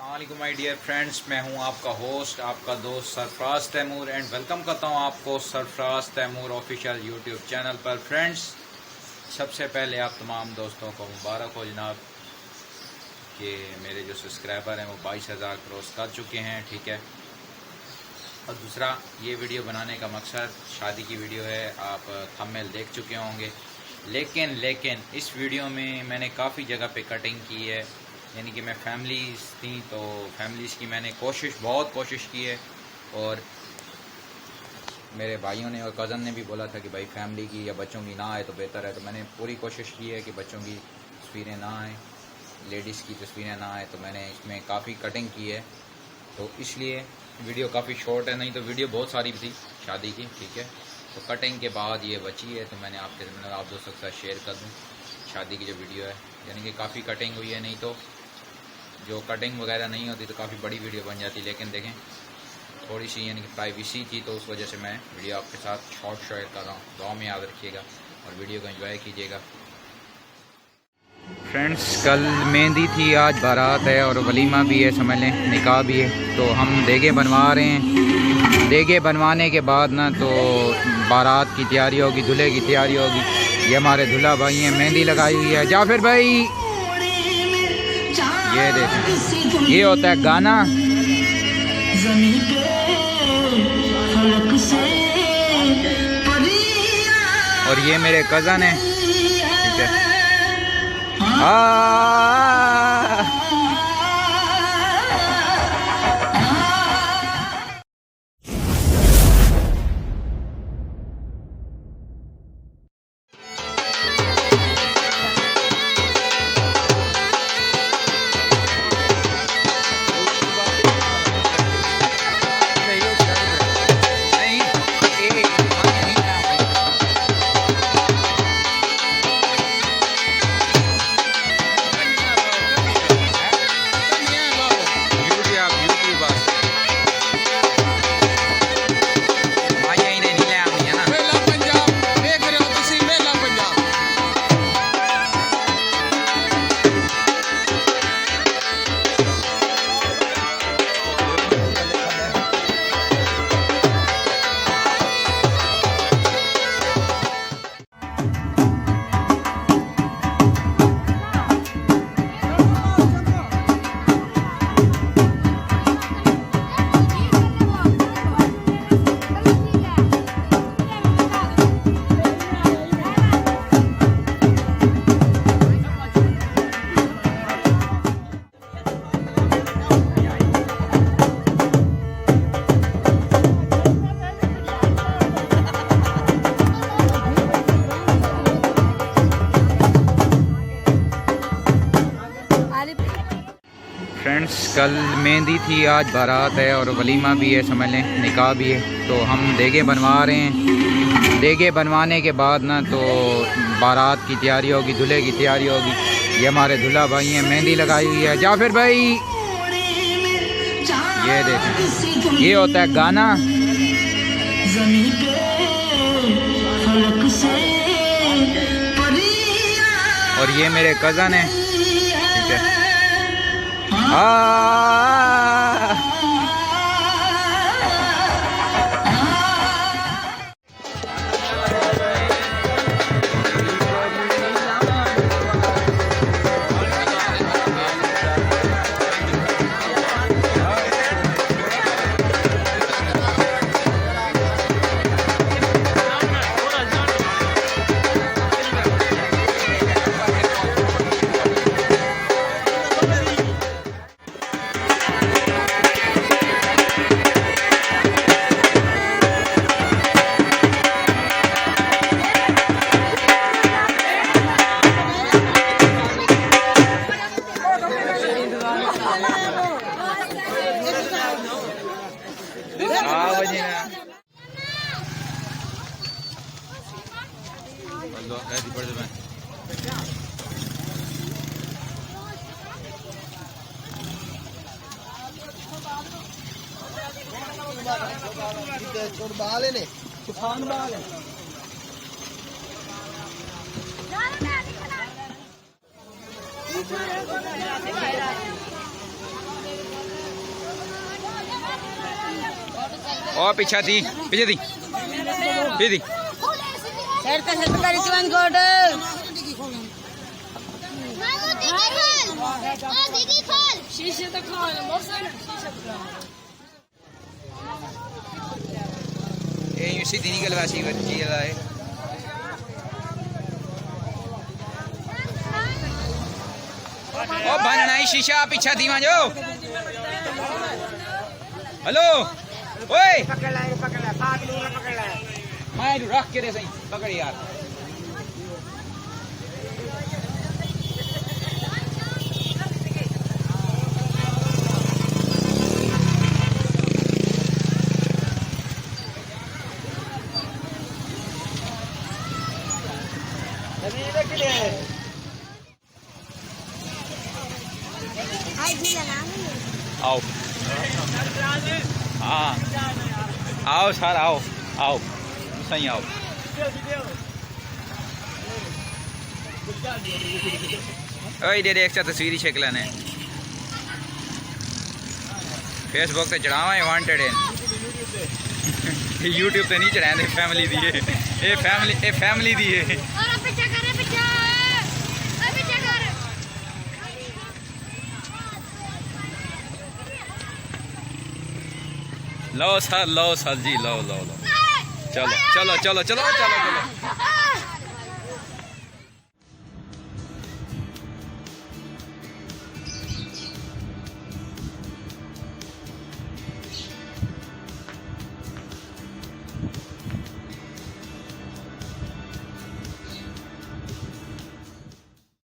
अस्सलाम वालेकुम my dear friends, मैं हूं आपका होस्ट, आपका दोस्त सरफराज तैमूर एंड वेलकम करता हूं आपको Sarfaraz Taimur official YouTube channel पर। फ्रेंड्स, सबसे पहले आप तमाम दोस्तों को मुबारक हो जनाब कि मेरे जो सब्सक्राइबर हैं वो 22,000 क्रॉस कर चुके हैं। ठीक है, और दूसरा ये वीडियो बनाने का मकसद शादी की वीडियो है, आप थंबनेल देख चुके होंगे। लेकिन इस वीडियो में मैंने काफ़ी जगह पे कटिंग की है, यानी कि मैं फैमिलीज़ थी तो फैमिलीज़ की मैंने बहुत कोशिश की है, और मेरे भाइयों ने और कज़न ने भी बोला था कि भाई फैमिली की या बच्चों की ना आए तो बेहतर है, तो मैंने पूरी कोशिश की है कि बच्चों की तस्वीरें ना आएँ, लेडीज़ की तस्वीरें ना आए, तो मैंने इसमें काफ़ी कटिंग की है। तो इसलिए वीडियो काफ़ी शॉर्ट है, नहीं तो वीडियो बहुत सारी थी शादी की। ठीक है, तो कटिंग के बाद ये बची है, तो मैंने आप दोस्तों के साथ शेयर कर दूँ शादी की जो वीडियो है, यानी कि काफ़ी कटिंग हुई है। नहीं तो जो कटिंग वगैरह नहीं होती तो काफ़ी बड़ी वीडियो बन जाती, लेकिन देखें थोड़ी सी यानी कि प्राइवेसी थी, तो उस वजह से मैं वीडियो आपके साथ शॉर्ट शेयर कर रहा हूँ। दुआ में याद रखिएगा और वीडियो को एंजॉय कीजिएगा। फ्रेंड्स, कल मेहंदी थी, आज बारात है और वलीमा भी है, समझ लें निकाह भी है। तो हम देगे बनवा रहे हैं। देगे बनवाने के बाद ना तो बारात की तैयारी होगी, दूल्हे की तैयारी होगी। ये हमारे दूल्हा भाई हैं, मेहंदी लगाई हुई है। जाफिर भाई, ये देखें, ये होता है गाना। और ये मेरे कज़न हैं। ठीक है, फ्रेंड्स, कल मेहंदी थी, आज बारात है और वलीमा भी है, समझ लें निकाह भी है। तो हम देगे बनवा रहे हैं। देगे बनवाने के बाद ना तो बारात की तैयारी होगी, दूल्हे की तैयारी होगी। ये हमारे दूल्हा भाई हैं, मेहंदी लगाई हुई है। जाफिर भाई, ये देखें, ये होता है गाना। और ये मेरे कज़न हैं। ठीक है, तूफान बाल है। और पीछे थी पीछे थी पीछे थी ये सीधी निकल वासी बच्ची है ओ बनना ही शीशा पीछा धीमा जो हेलो ओए पकड़ ला 7 किलो पकड़ ला मैं रख के दे सही पकड़ यार आओ हाँ आओ सर आओ आओ सही आओ ओए दे एक तस्वीर छेक लेने फेसबुक से चढ़ावा है वांटेड है यूट्यूब पे नहीं चढ़ाए फैमिली दी है ये फैमिली दी है लो सर जी लो चलो चलो चलो चलो चलो चलो